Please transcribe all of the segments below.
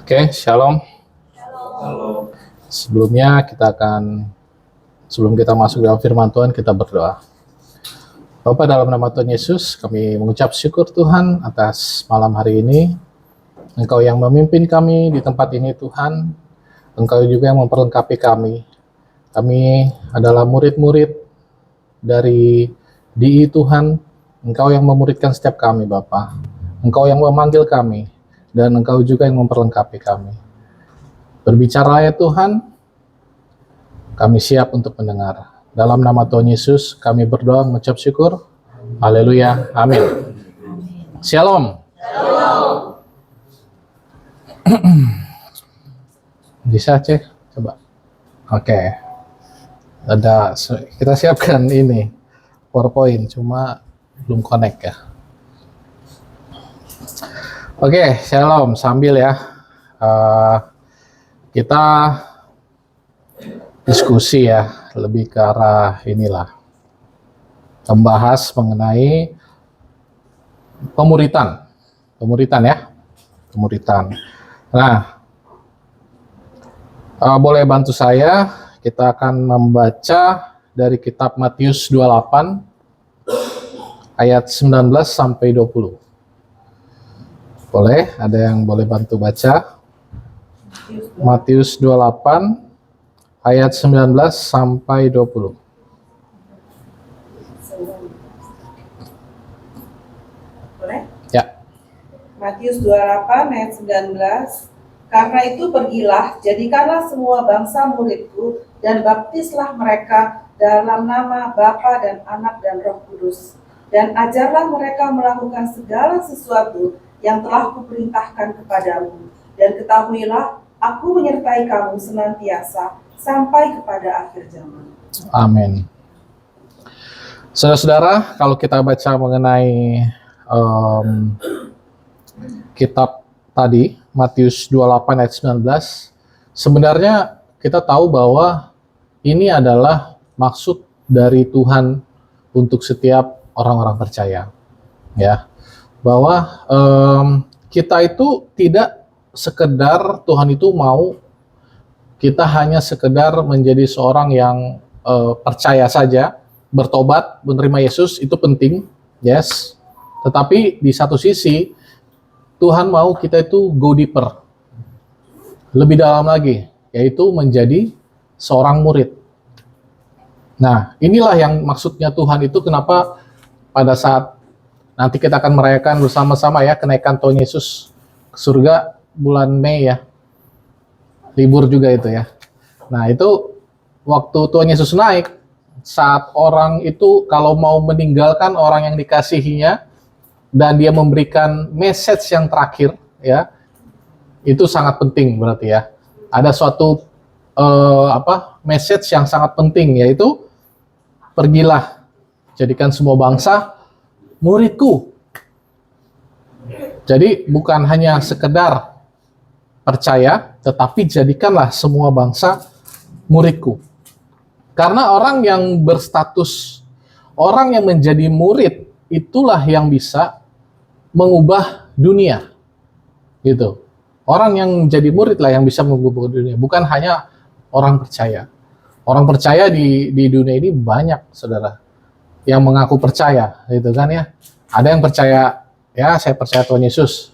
Oke, shalom. Sebelumnya sebelum kita masuk dalam firman Tuhan, kita berdoa. Bapa, dalam nama Tuhan Yesus, kami mengucap syukur Tuhan atas malam hari ini. Engkau yang memimpin kami di tempat ini Tuhan, Engkau juga yang memperlengkapi kami. Kami adalah murid-murid dari DI Tuhan, Engkau yang memuridkan setiap kami Bapa. Engkau yang memanggil kami, dan Engkau juga yang memperlengkapi kami. Berbicara ya Tuhan, kami siap untuk mendengar. Dalam nama Tuhan Yesus, kami berdoa mengucap syukur. Haleluya, amin. Shalom. Bisa cek, coba. Oke. Kita siapkan ini PowerPoint, cuma belum connect ya. Oke, shalom. Sambil ya, kita diskusi ya, lebih ke arah inilah, membahas mengenai pemuritan ya, pemuritan. Nah, boleh bantu saya, kita akan membaca dari kitab Matius 28 ayat 19 sampai 20. Boleh, ada yang boleh bantu baca? Matius 28 ayat 19 sampai 20. Boleh? Ya. Matius 28 ayat 19. Karena itu pergilah, jadikanlah semua bangsa muridku, dan baptislah mereka dalam nama Bapa dan Anak dan Roh Kudus. Dan ajarlah mereka melakukan segala sesuatu yang telah kuperintahkan kepadamu. Dan ketahuilah, aku menyertai kamu senantiasa sampai kepada akhir zaman. Amin. Saudara-saudara, kalau kita baca mengenai kitab tadi, Matius 28 ayat 19, sebenarnya kita tahu bahwa ini adalah maksud dari Tuhan untuk setiap orang-orang percaya, ya, bahwa kita itu tidak sekedar Tuhan itu mau kita hanya sekedar menjadi seorang yang percaya saja, bertobat, menerima Yesus, itu penting, yes. Tetapi di satu sisi Tuhan mau kita itu go deeper, lebih dalam lagi, yaitu menjadi seorang murid. Nah, inilah yang maksudnya Tuhan itu, kenapa pada saat nanti kita akan merayakan bersama-sama ya kenaikan Tuhan Yesus ke surga bulan Mei ya, libur juga itu ya. Nah, itu waktu Tuhan Yesus naik, saat orang itu kalau mau meninggalkan orang yang dikasihinya dan dia memberikan message yang terakhir ya, itu sangat penting berarti ya. Ada suatu message yang sangat penting, yaitu pergilah, jadikan semua bangsa muridku. Jadi bukan hanya sekedar percaya, tetapi jadikanlah semua bangsa muridku. Karena orang yang berstatus, orang yang menjadi murid, itulah yang bisa mengubah dunia. Gitu. Orang yang menjadi murid lah yang bisa mengubah dunia, bukan hanya orang percaya. Orang percaya di dunia ini banyak, saudara, yang mengaku percaya, gitu kan ya. Ada yang percaya, ya saya percaya Tuhan Yesus.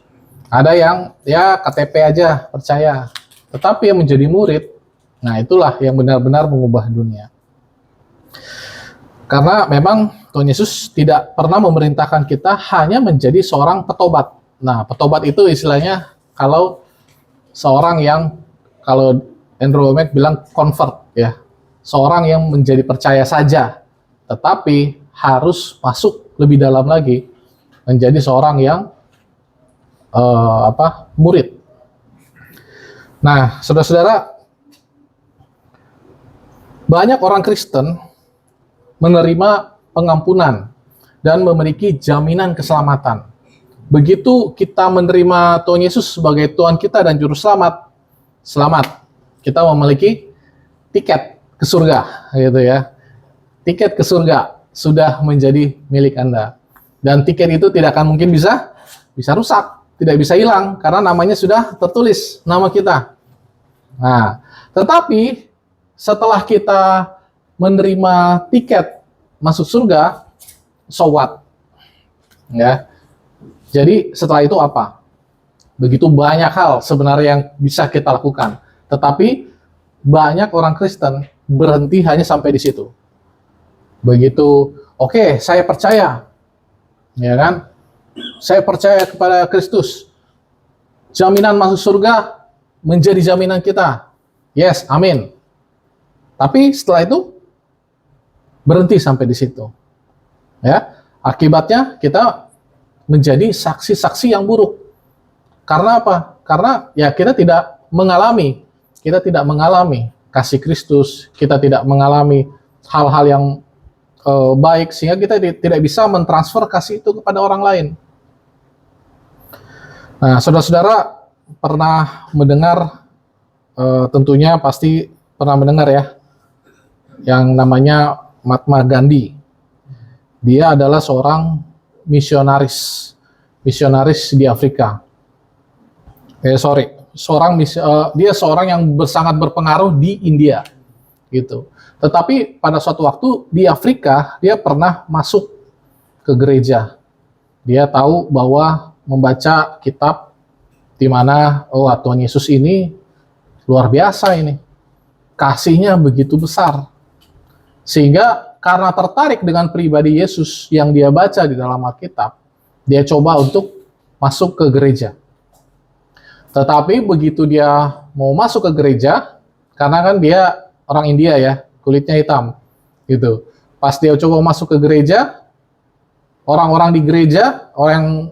Ada yang ya KTP aja percaya. Tetapi yang menjadi murid, nah itulah yang benar-benar mengubah dunia. Karena memang Tuhan Yesus tidak pernah memerintahkan kita hanya menjadi seorang petobat. Nah, petobat itu istilahnya kalau seorang yang, kalau Andrew Wommack bilang convert ya. Seorang yang menjadi percaya saja, tetapi harus masuk lebih dalam lagi menjadi seorang yang murid. Nah, saudara-saudara, banyak orang Kristen menerima pengampunan dan memiliki jaminan keselamatan. Begitu kita menerima Tuhan Yesus sebagai Tuhan kita dan Juru Selamat, selamat. Kita memiliki tiket ke surga, gitu ya. Tiket ke surga sudah menjadi milik Anda. Dan tiket itu tidak akan mungkin bisa rusak, tidak bisa hilang karena namanya sudah tertulis nama kita. Nah, tetapi setelah kita menerima tiket masuk surga, so what? Ya. Jadi setelah itu apa? Begitu banyak hal sebenarnya yang bisa kita lakukan. Tetapi banyak orang Kristen berhenti hanya sampai di situ. Begitu, oke, saya percaya. Ya kan? Saya percaya kepada Kristus. Jaminan masuk surga menjadi jaminan kita. Yes, amin. Tapi setelah itu berhenti sampai di situ. Ya, akibatnya kita menjadi saksi-saksi yang buruk. Karena apa? Karena ya kita tidak mengalami kasih Kristus, kita tidak mengalami hal-hal yang baik, sehingga kita tidak bisa mentransfer kasih itu kepada orang lain. Nah, saudara-saudara pernah mendengar, tentunya pasti pernah mendengar ya, yang namanya Mahatma Gandhi. Dia adalah seorang misionaris di Afrika. Dia seorang yang sangat berpengaruh di India, gitu. Tetapi pada suatu waktu di Afrika dia pernah masuk ke gereja. Dia tahu bahwa membaca kitab di mana Tuhan Yesus ini luar biasa ini, kasihnya begitu besar, sehingga karena tertarik dengan pribadi Yesus yang dia baca di dalam Alkitab, dia coba untuk masuk ke gereja. Tetapi begitu dia mau masuk ke gereja, karena kan dia orang India ya, kulitnya hitam, gitu. Pas dia coba masuk ke gereja, orang-orang di gereja, orang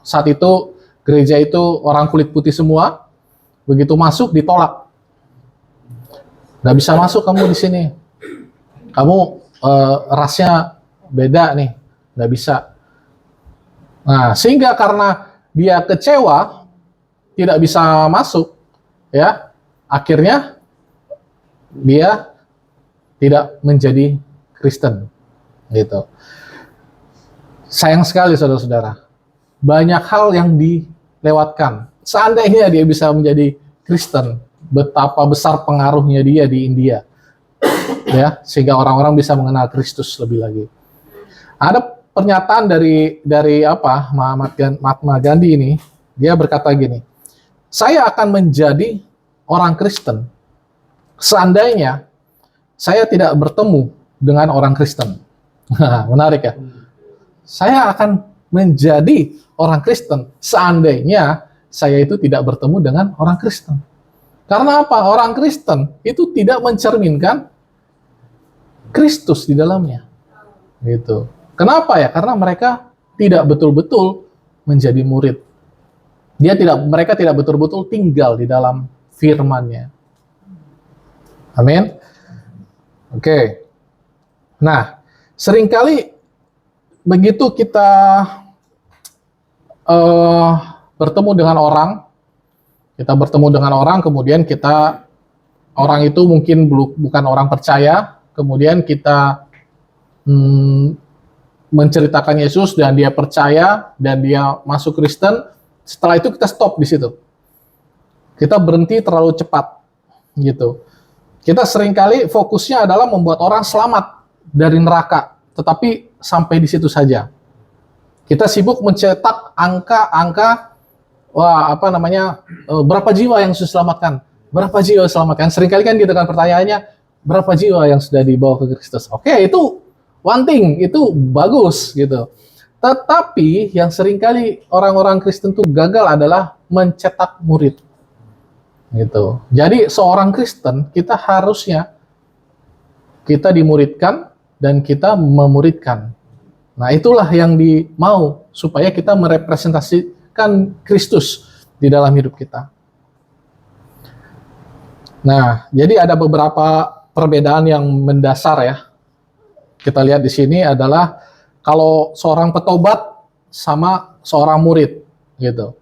saat itu gereja itu orang kulit putih semua, begitu masuk ditolak. Nggak bisa masuk kamu di sini. Kamu rasnya beda nih, nggak bisa. Nah, sehingga karena dia kecewa, tidak bisa masuk, ya, akhirnya dia tidak menjadi Kristen, gitu. Sayang sekali saudara-saudara, banyak hal yang dilewatkan. Seandainya dia bisa menjadi Kristen, betapa besar pengaruhnya dia di India. Ya, sehingga orang-orang bisa mengenal Kristus lebih lagi. Ada pernyataan dari Mahatma Gandhi ini, dia berkata gini, saya akan menjadi orang Kristen seandainya saya tidak bertemu dengan orang Kristen. Menarik ya? Saya akan menjadi orang Kristen seandainya saya itu tidak bertemu dengan orang Kristen. Karena apa? Orang Kristen itu tidak mencerminkan Kristus di dalamnya. Gitu. Kenapa ya? Karena mereka tidak betul-betul menjadi murid. Mereka tidak betul-betul tinggal di dalam firman-Nya. Amin. Oke. Nah, seringkali begitu kita bertemu dengan orang, kemudian orang itu mungkin bukan orang percaya, kemudian kita menceritakan Yesus dan dia percaya dan dia masuk Kristen. Setelah itu kita stop di situ. Kita berhenti terlalu cepat, gitu. Kita seringkali fokusnya adalah membuat orang selamat dari neraka, tetapi sampai di situ saja. Kita sibuk mencetak angka-angka, berapa jiwa yang sudah diselamatkan, berapa jiwa diselamatkan. Seringkali kan gitu kan pertanyaannya, berapa jiwa yang sudah dibawa ke Kristus. Oke, itu one thing, itu bagus gitu. Tetapi yang seringkali orang-orang Kristen itu gagal adalah mencetak murid. Gitu. Jadi seorang Kristen kita harusnya kita dimuridkan dan kita memuridkan. Nah, itulah yang dimau supaya kita merepresentasikan Kristus di dalam hidup kita. Nah, jadi ada beberapa perbedaan yang mendasar ya. Kita lihat di sini adalah kalau seorang petobat sama seorang murid, gitu.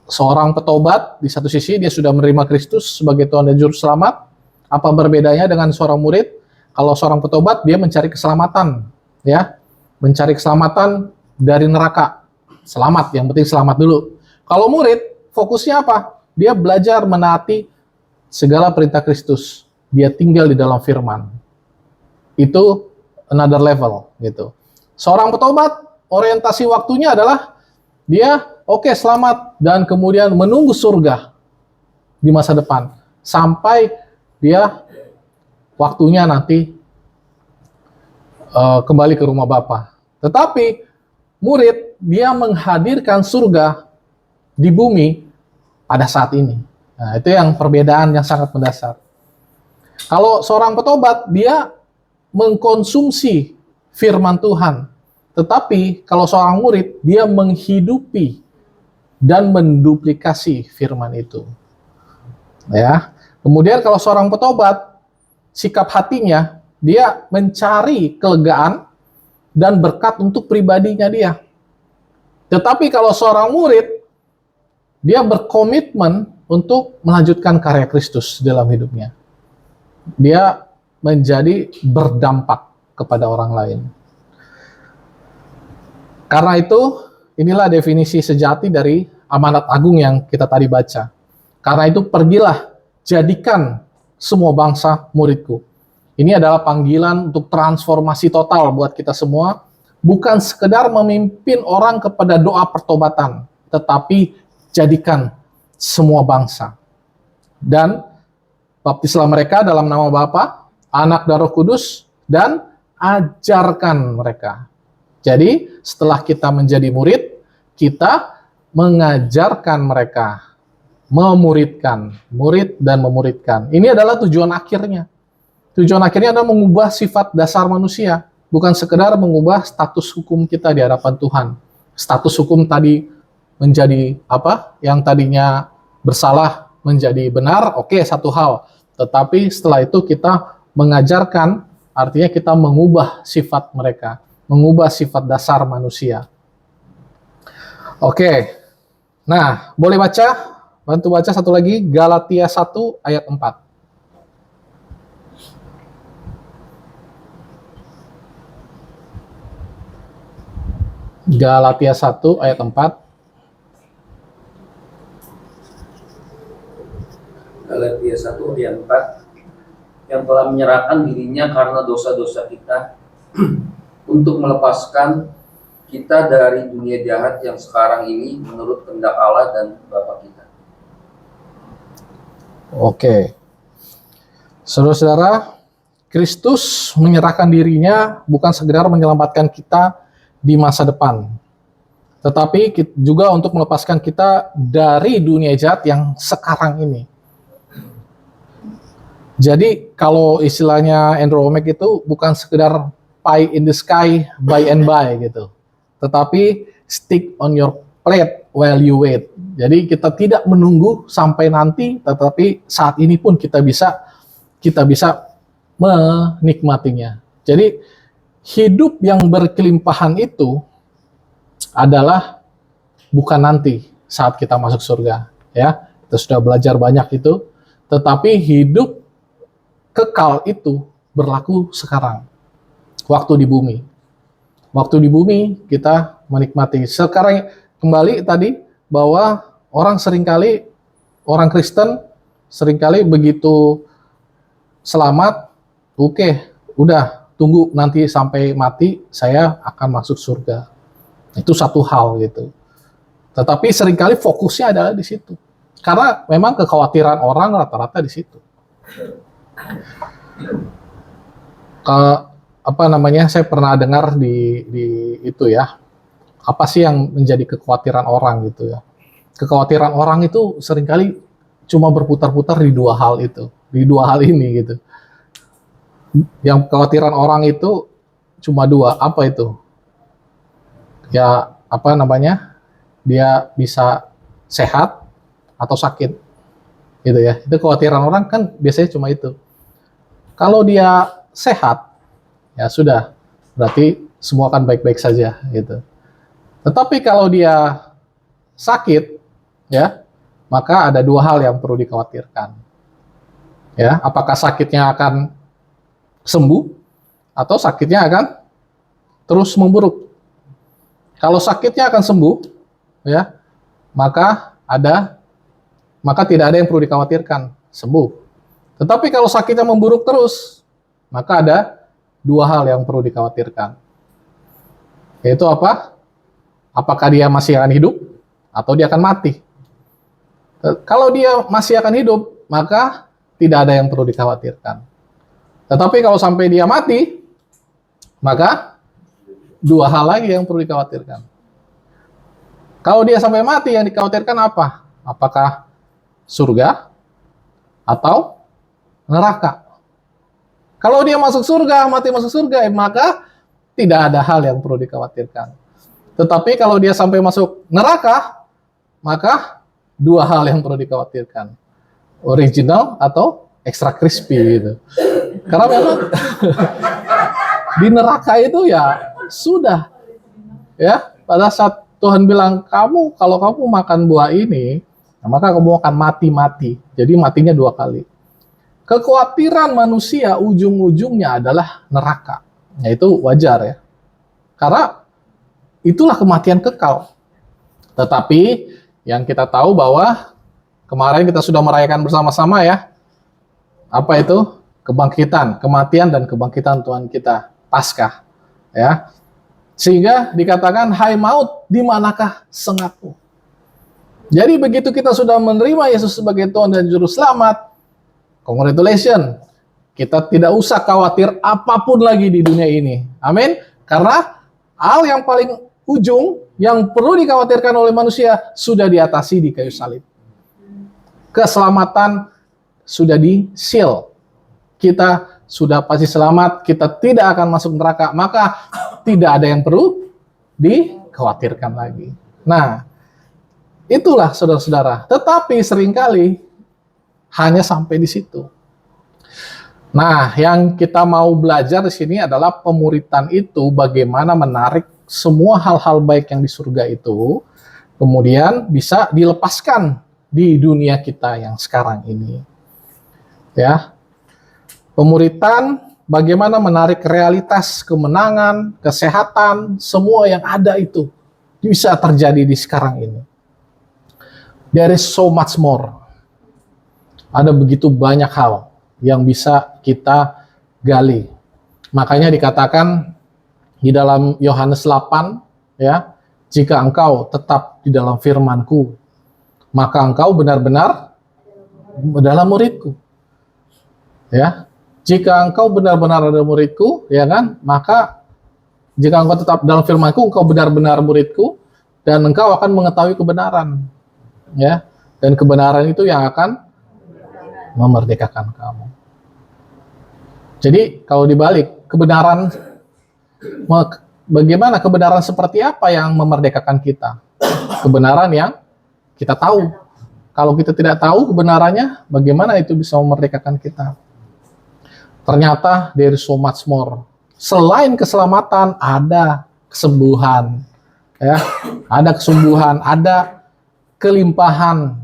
Seorang petobat di satu sisi dia sudah menerima Kristus sebagai Tuhan dan Juru Selamat. Apa berbedanya dengan seorang murid? Kalau seorang petobat dia mencari keselamatan, ya, mencari keselamatan dari neraka. Selamat, yang penting selamat dulu. Kalau murid, fokusnya apa? Dia belajar menaati segala perintah Kristus. Dia tinggal di dalam firman. Itu another level gitu. Seorang petobat, orientasi waktunya adalah dia oke, selamat dan kemudian menunggu surga di masa depan sampai dia waktunya nanti kembali ke rumah Bapa. Tetapi murid dia menghadirkan surga di bumi pada saat ini. Nah, itu yang perbedaan yang sangat mendasar. Kalau seorang petobat, dia mengkonsumsi firman Tuhan. Tetapi kalau seorang murid, dia menghidupi dan menduplikasi firman itu. Ya. Kemudian kalau seorang petobat, sikap hatinya, dia mencari kelegaan dan berkat untuk pribadinya dia. Tetapi kalau seorang murid, dia berkomitmen untuk melanjutkan karya Kristus dalam hidupnya. Dia menjadi berdampak kepada orang lain. Karena itu, inilah definisi sejati dari amanat agung yang kita tadi baca. Karena itu, pergilah, jadikan semua bangsa muridku. Ini adalah panggilan untuk transformasi total buat kita semua, bukan sekedar memimpin orang kepada doa pertobatan, tetapi jadikan semua bangsa. Dan baptislah mereka dalam nama Bapa, Anak dan Roh Kudus, dan ajarkan mereka. Jadi, setelah kita menjadi murid, kita mengajarkan mereka, memuridkan, murid dan memuridkan. Ini adalah tujuan akhirnya. Tujuan akhirnya adalah mengubah sifat dasar manusia, bukan sekedar mengubah status hukum kita di hadapan Tuhan. Status hukum tadi menjadi apa? Yang tadinya bersalah menjadi benar, oke, satu hal. Tetapi setelah itu kita mengajarkan, artinya kita mengubah sifat mereka, mengubah sifat dasar manusia. Oke, nah boleh baca, bantu baca satu lagi, Galatia 1 ayat 4. Galatia 1 ayat 4. Galatia 1 ayat 4, yang telah menyerahkan dirinya karena dosa-dosa kita untuk melepaskan kita dari dunia jahat yang sekarang ini menurut kehendak Allah dan Bapa kita. Oke. Saudara-saudara, Kristus menyerahkan dirinya bukan sekedar menyelamatkan kita di masa depan, tetapi juga untuk melepaskan kita dari dunia jahat yang sekarang ini. Jadi kalau istilahnya Andrew Wommack itu bukan sekedar pie in the sky by and by gitu, tetapi stick on your plate while you wait. Jadi kita tidak menunggu sampai nanti, tetapi saat ini pun kita bisa menikmatinya. Jadi hidup yang berkelimpahan itu adalah bukan nanti saat kita masuk surga, ya. Kita sudah belajar banyak itu, tetapi hidup kekal itu berlaku sekarang, waktu di bumi. Waktu di bumi kita menikmati. Sekarang kembali tadi bahwa orang Kristen seringkali begitu selamat, oke, udah tunggu nanti sampai mati saya akan masuk surga. Itu satu hal gitu. Tetapi seringkali fokusnya adalah di situ. Karena memang kekhawatiran orang rata-rata di situ. Saya pernah dengar di itu ya, apa sih yang menjadi kekhawatiran orang gitu ya. Kekhawatiran orang itu seringkali cuma berputar-putar di dua hal itu, di dua hal ini gitu. Yang kekhawatiran orang itu cuma dua, apa itu? Ya, dia bisa sehat atau sakit gitu ya. Itu kekhawatiran orang kan biasanya cuma itu. Kalau dia sehat, ya sudah, berarti semua akan baik-baik saja gitu. Tetapi kalau dia sakit, ya, maka ada dua hal yang perlu dikhawatirkan. Ya, apakah sakitnya akan sembuh atau sakitnya akan terus memburuk. Kalau sakitnya akan sembuh, ya, maka tidak ada yang perlu dikhawatirkan, sembuh. Tetapi kalau sakitnya memburuk terus, maka ada dua hal yang perlu dikhawatirkan. Yaitu apa? Apakah dia masih akan hidup atau dia akan mati? Kalau dia masih akan hidup, maka tidak ada yang perlu dikhawatirkan. Tetapi kalau sampai dia mati, maka dua hal lagi yang perlu dikhawatirkan. Kalau dia sampai mati, yang dikhawatirkan apa? Apakah surga atau neraka? Kalau dia masuk surga, mati masuk surga, maka tidak ada hal yang perlu dikhawatirkan. Tetapi kalau dia sampai masuk neraka, maka dua hal yang perlu dikhawatirkan. Original atau extra crispy gitu. Karena memang di neraka itu ya sudah, ya, pada saat Tuhan bilang, kalau kamu makan buah ini, maka kamu akan mati. Jadi matinya dua kali. Kekhawatiran manusia ujung-ujungnya adalah neraka. Ya, itu wajar ya. Karena itulah kematian kekal. Tetapi yang kita tahu bahwa kemarin kita sudah merayakan bersama-sama ya. Apa itu? Kebangkitan, kematian dan kebangkitan Tuhan kita, Paskah. Ya. Sehingga dikatakan, hai maut, di manakah sengatmu? Jadi begitu kita sudah menerima Yesus sebagai Tuhan dan Juru Selamat, congratulations, kita tidak usah khawatir apapun lagi di dunia ini. Amin. Karena hal yang paling ujung yang perlu dikhawatirkan oleh manusia sudah diatasi di kayu salib. Keselamatan sudah di-seal. Kita sudah pasti selamat, kita tidak akan masuk neraka, maka tidak ada yang perlu dikhawatirkan lagi. Nah, itulah saudara-saudara. Tetapi seringkali hanya sampai di situ. Nah, yang kita mau belajar di sini adalah pemuritan itu bagaimana menarik semua hal-hal baik yang di surga itu kemudian bisa dilepaskan di dunia kita yang sekarang ini. Ya. Pemuritan bagaimana menarik realitas kemenangan, kesehatan, semua yang ada itu bisa terjadi di sekarang ini. There is so much more. Ada begitu banyak hal yang bisa kita gali. Makanya dikatakan di dalam Yohanes 8, ya, jika engkau tetap di dalam firman-Ku, maka engkau benar-benar adalah murid-Ku. Ya, jika engkau benar-benar adalah murid-Ku, ya kan, maka jika engkau tetap dalam firman-Ku, engkau benar-benar murid-Ku, dan engkau akan mengetahui kebenaran. Ya, dan kebenaran itu yang akan memerdekakan kamu. Jadi kalau dibalik, kebenaran, bagaimana kebenaran seperti apa yang memerdekakan kita? Kebenaran yang kita tahu. Kalau kita tidak tahu kebenarannya, bagaimana itu bisa memerdekakan kita? Ternyata there is so much more. Selain keselamatan, ada kesembuhan. Ya, ada kesembuhan, ada kelimpahan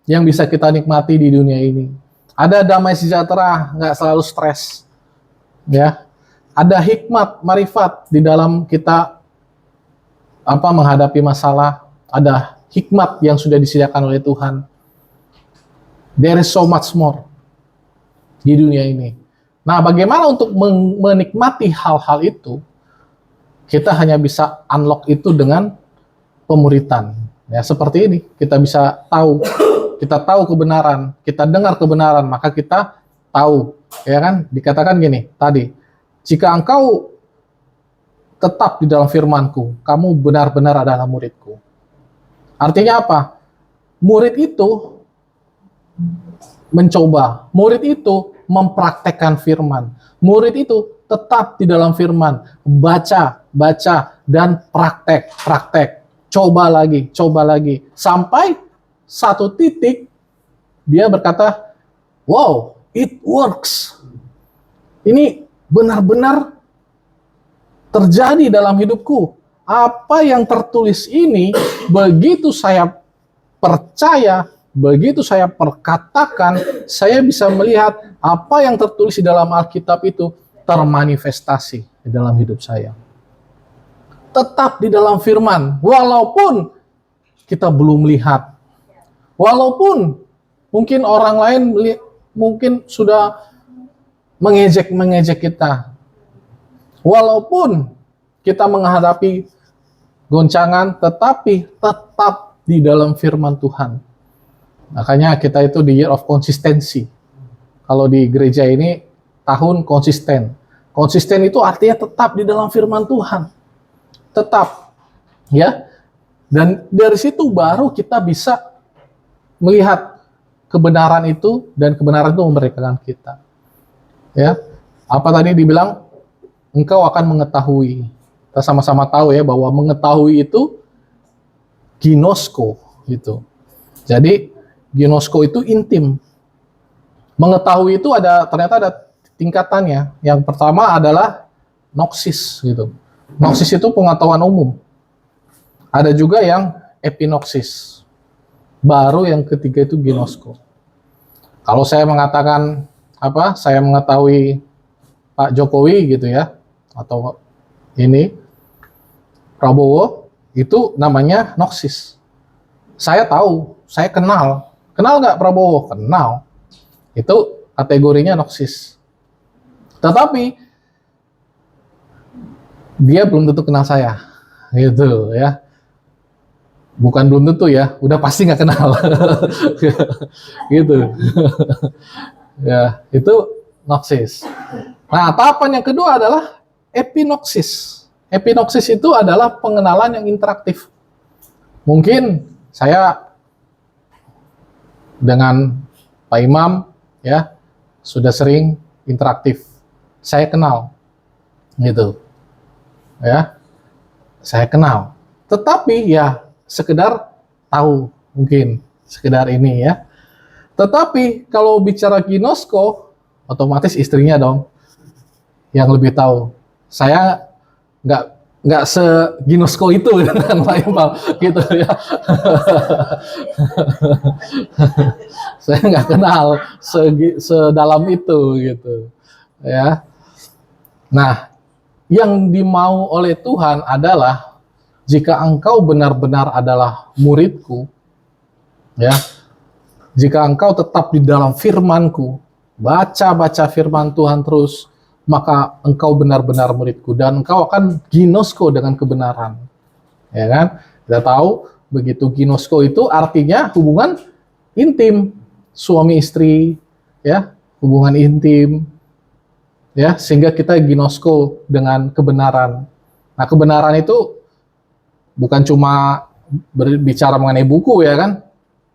yang bisa kita nikmati di dunia ini. Ada damai sejahtera, nggak selalu stres. Ya, ada hikmat, marifat di dalam kita menghadapi masalah. Ada hikmat yang sudah disediakan oleh Tuhan. There is so much more di dunia ini. Nah, bagaimana untuk menikmati hal-hal itu? Kita hanya bisa unlock itu dengan pemuritan. Ya, seperti ini, kita bisa tahu. Kita tahu kebenaran, kita dengar kebenaran, maka kita tahu. Ya kan? Dikatakan gini tadi, jika engkau tetap di dalam firman-Ku, kamu benar-benar adalah murid-Ku. Artinya apa? Murid itu mencoba, murid itu mempraktekkan firman, murid itu tetap di dalam firman, baca, dan praktek, coba lagi, sampai satu titik dia berkata, wow, it works. Ini benar-benar terjadi dalam hidupku. Apa yang tertulis ini, begitu saya percaya, begitu saya perkatakan, saya bisa melihat apa yang tertulis di dalam Alkitab itu termanifestasi di dalam hidup saya. tetap di dalam firman, walaupun kita belum melihat, walaupun mungkin orang lain mungkin sudah mengejek kita, walaupun kita menghadapi goncangan, tetapi tetap di dalam firman Tuhan. Makanya kita itu di year of consistency. Kalau di gereja ini tahun konsisten. Konsisten itu artinya tetap di dalam firman Tuhan. Tetap, ya. Dan dari situ baru kita bisa melihat kebenaran itu, dan kebenaran itu memerdekakan kita. Ya. Apa tadi dibilang? Engkau akan mengetahui. Kita sama-sama tahu ya bahwa mengetahui itu ginosko gitu. Jadi ginosko itu intim. Mengetahui itu ternyata ada tingkatannya. Yang pertama adalah noksis gitu. Noksis itu pengetahuan umum. Ada juga yang epinoksis. Baru yang ketiga itu ginosko. Kalau saya mengatakan saya mengetahui Pak Jokowi gitu ya, atau ini Prabowo, itu namanya noksis. Saya tahu, saya kenal. Kenal nggak Prabowo? Kenal. Itu kategorinya noksis. Tetapi dia belum tentu kenal saya, gitu ya. Bukan belum tentu ya, udah pasti nggak kenal, gitu. Ya, itu noksis. Nah, tahapan yang kedua adalah epinoksis. Epinoksis itu adalah pengenalan yang interaktif. Mungkin saya dengan Pak Imam ya sudah sering interaktif. Saya kenal, gitu, ya. Saya kenal. Tetapi ya sekedar tahu, mungkin sekedar ini ya. Tetapi kalau bicara ginosko, otomatis istrinya dong yang lebih tahu. Saya nggak seginosko itu dengan Pak Imam gitu ya. Saya nggak kenal sedalam itu gitu ya. Nah, yang dimau oleh Tuhan adalah jika engkau benar-benar adalah muridku, ya, jika engkau tetap di dalam firman-Ku, baca firman Tuhan terus, maka engkau benar-benar muridku, dan engkau akan ginosko dengan kebenaran. Ya kan? Kita tahu, begitu ginosko itu artinya hubungan intim, suami istri, ya, hubungan intim, ya, sehingga kita ginosko dengan kebenaran. Nah, kebenaran itu bukan cuma berbicara mengenai buku, ya kan?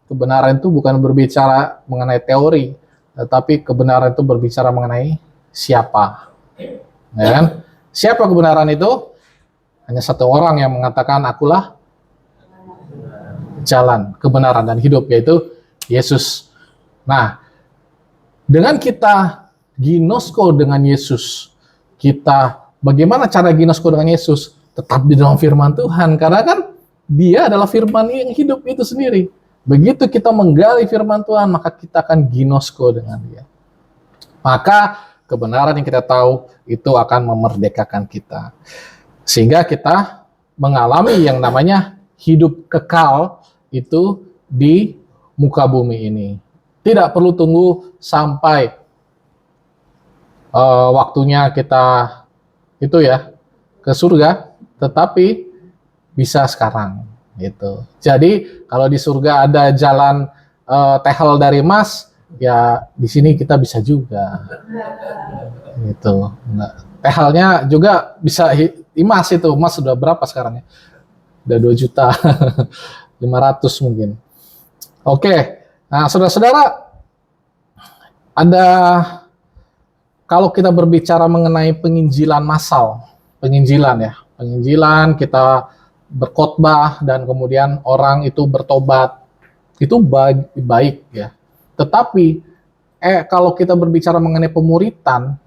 Kebenaran itu bukan berbicara mengenai teori, tetapi kebenaran itu berbicara mengenai siapa. Ya kan? Siapa kebenaran itu? Hanya satu orang yang mengatakan, akulah jalan, kebenaran, dan hidup, yaitu Yesus. Nah, dengan kita ginosko dengan Yesus, bagaimana cara ginosko dengan Yesus? Tetap di dalam firman Tuhan, karena kan dia adalah firman yang hidup itu sendiri. Begitu kita menggali firman Tuhan, maka kita akan ginosko dengan dia. Maka kebenaran yang kita tahu itu akan memerdekakan kita. Sehingga kita mengalami yang namanya hidup kekal itu di muka bumi ini. Tidak perlu tunggu sampai waktunya kita itu ya ke surga, tetapi bisa sekarang gitu. Jadi kalau di surga ada jalan tehel dari emas, ya di sini kita bisa juga. Gitu. Nah, tehelnya juga bisa emas itu. Emas sudah berapa sekarang ya? Udah 2 juta. 500 mungkin. Oke. Nah, saudara-saudara, kalau kita berbicara mengenai penginjilan massal, penginjilan kita berkhotbah dan kemudian orang itu bertobat, itu baik ya. Tetapi kalau kita berbicara mengenai pemuritan,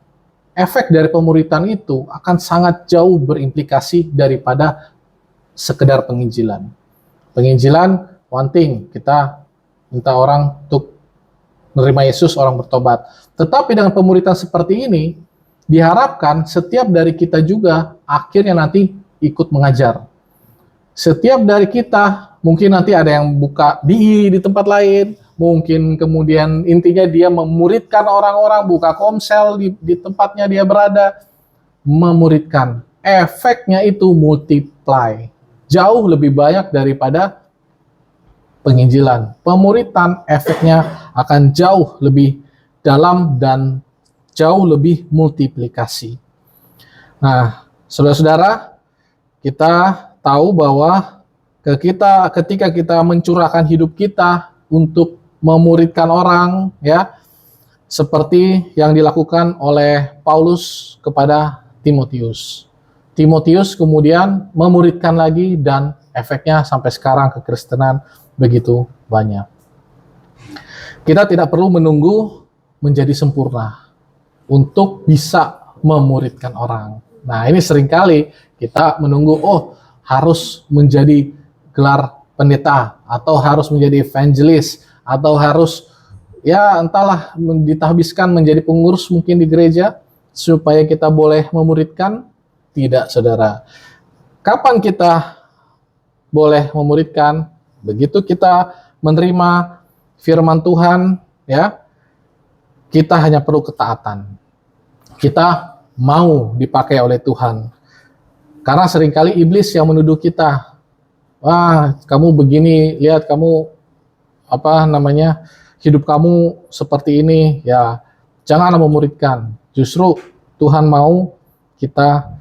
efek dari pemuritan itu akan sangat jauh berimplikasi daripada sekedar penginjilan. Penginjilan, one thing, kita minta orang untuk menerima Yesus, orang bertobat. Tetapi dengan pemuritan seperti ini, diharapkan setiap dari kita juga akhirnya nanti ikut mengajar. Setiap dari kita, mungkin nanti ada yang buka di tempat lain, mungkin kemudian intinya dia memuridkan orang-orang, buka komsel di tempatnya dia berada, memuridkan. Efeknya itu multiply. Jauh lebih banyak daripada penginjilan. Pemuritan efeknya akan jauh lebih dalam dan jauh lebih multiplikasi. Nah, saudara-saudara, kita tahu bahwa ketika kita mencurahkan hidup kita untuk memuridkan orang, ya, seperti yang dilakukan oleh Paulus kepada Timotius. Timotius kemudian memuridkan lagi dan efeknya sampai sekarang kekristenan begitu banyak. Kita tidak perlu menunggu menjadi sempurna untuk bisa memuridkan orang. Nah, ini seringkali kita menunggu, harus menjadi gelar pendeta, atau harus menjadi evangelis, atau harus, ya entahlah, ditahbiskan menjadi pengurus mungkin di gereja, supaya kita boleh memuridkan. Tidak, saudara. Kapan kita boleh memuridkan? Begitu kita menerima firman Tuhan, ya, kita hanya perlu ketaatan. Kita mau dipakai oleh Tuhan. Karena seringkali iblis yang menuduh kita, wah, kamu begini, lihat kamu hidup kamu seperti ini, ya janganlah memuridkan. Justru Tuhan mau kita,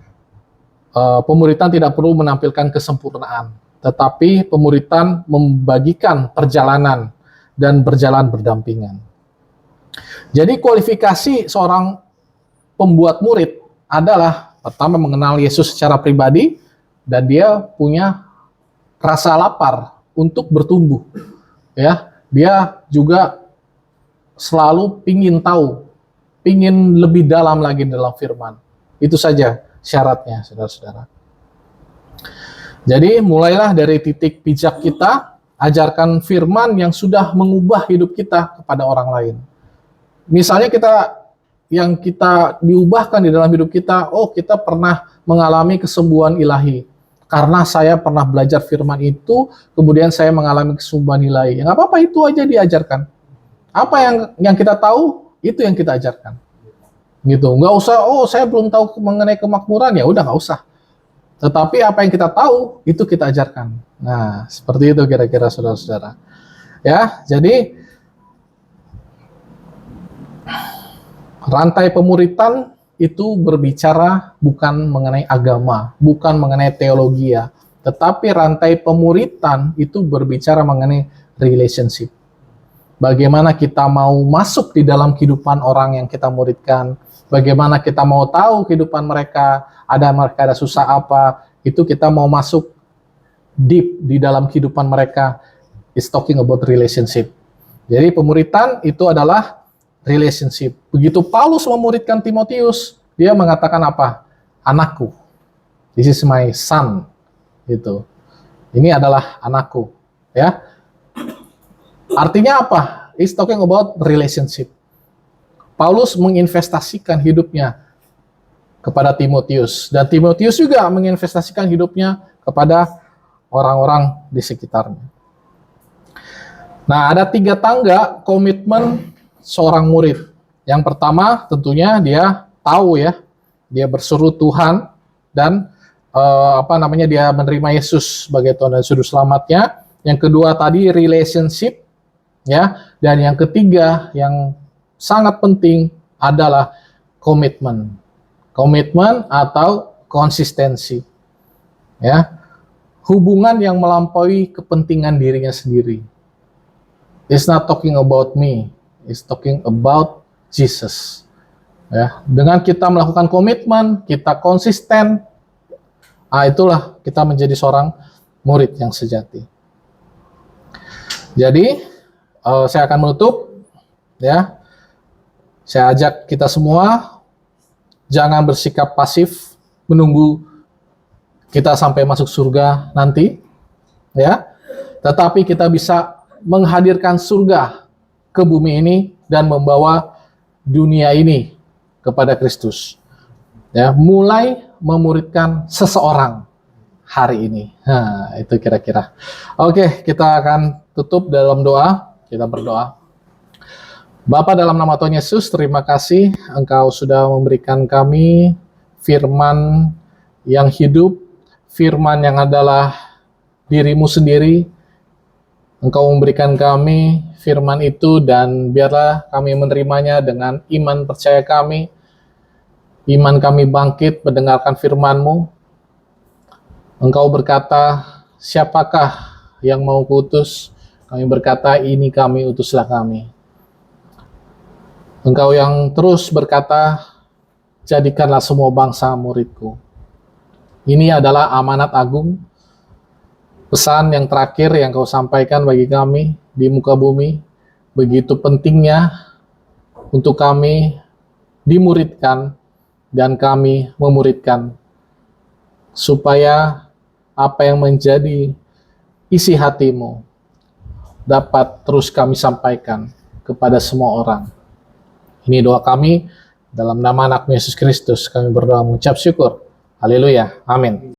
pemuritan tidak perlu menampilkan kesempurnaan, tetapi pemuritan membagikan perjalanan dan berjalan berdampingan. Jadi kualifikasi seorang pembuat murid adalah pertama mengenal Yesus secara pribadi, dan dia punya rasa lapar untuk bertumbuh. Ya, dia juga selalu pingin tahu, pingin lebih dalam lagi dalam firman. Itu saja syaratnya, saudara-saudara. Jadi mulailah dari titik pijak kita, ajarkan firman yang sudah mengubah hidup kita kepada orang lain. Misalnya yang kita diubahkan di dalam hidup kita, kita pernah mengalami kesembuhan ilahi. Karena saya pernah belajar firman itu, kemudian saya mengalami kesembuhan ilahi. Nggak apa-apa, itu aja diajarkan. Apa yang kita tahu, itu yang kita ajarkan. Gitu. Nggak usah, saya belum tahu mengenai kemakmuran, ya udah nggak usah. Tetapi apa yang kita tahu, itu kita ajarkan. Nah, seperti itu kira-kira saudara-saudara. Ya, jadi rantai pemuritan itu berbicara bukan mengenai agama, bukan mengenai teologi, ya, tetapi rantai pemuritan itu berbicara mengenai relationship. Bagaimana kita mau masuk di dalam kehidupan orang yang kita muridkan, bagaimana kita mau tahu kehidupan mereka ada susah apa, itu kita mau masuk deep di dalam kehidupan mereka. It's talking about relationship. Jadi pemuritan itu adalah relationship. Begitu Paulus memuridkan Timotius, dia mengatakan apa? Anakku. This is my son. Gitu. Ini adalah anakku, ya. Artinya apa? It's talking about relationship. Paulus menginvestasikan hidupnya kepada Timotius, dan Timotius juga menginvestasikan hidupnya kepada orang-orang di sekitarnya. Nah, ada 3 tangga komitmen seorang murid. Yang pertama tentunya dia tahu, ya, dia berseru Tuhan, dan dia menerima Yesus sebagai Tuhan dan Juru Selamatnya. Yang kedua tadi relationship, ya, dan yang ketiga yang sangat penting adalah komitmen. Komitmen atau konsistensi. Ya. Hubungan yang melampaui kepentingan dirinya sendiri. It's not talking about me. It's talking about Jesus. Ya, dengan kita melakukan komitmen, kita konsisten, itulah kita menjadi seorang murid yang sejati. Jadi, saya akan menutup, ya. Saya ajak kita semua, jangan bersikap pasif, menunggu kita sampai masuk surga nanti, ya. Tetapi kita bisa menghadirkan surga ke bumi ini dan membawa dunia ini kepada Kristus. Ya, mulai memuridkan seseorang hari ini. Nah, itu kira-kira. Oke, kita akan tutup dalam doa. Kita berdoa. Bapa, dalam nama Tuhan Yesus, terima kasih Engkau sudah memberikan kami firman yang hidup, firman yang adalah dirimu sendiri. Engkau memberikan kami firman itu dan biarlah kami menerimanya dengan iman percaya kami. Iman kami bangkit mendengarkan firman-Mu. Engkau berkata, siapakah yang mau kuutus? Kami berkata, ini kami, utuslah kami. Engkau yang terus berkata, jadikanlah semua bangsa muridku. Ini adalah amanat agung, pesan yang terakhir yang kau sampaikan bagi kami di muka bumi. Begitu pentingnya untuk kami dimuridkan dan kami memuridkan, supaya apa yang menjadi isi hatimu dapat terus kami sampaikan kepada semua orang. Ini doa kami, dalam nama anak Yesus Kristus kami berdoa mengucap syukur. Haleluya, amin.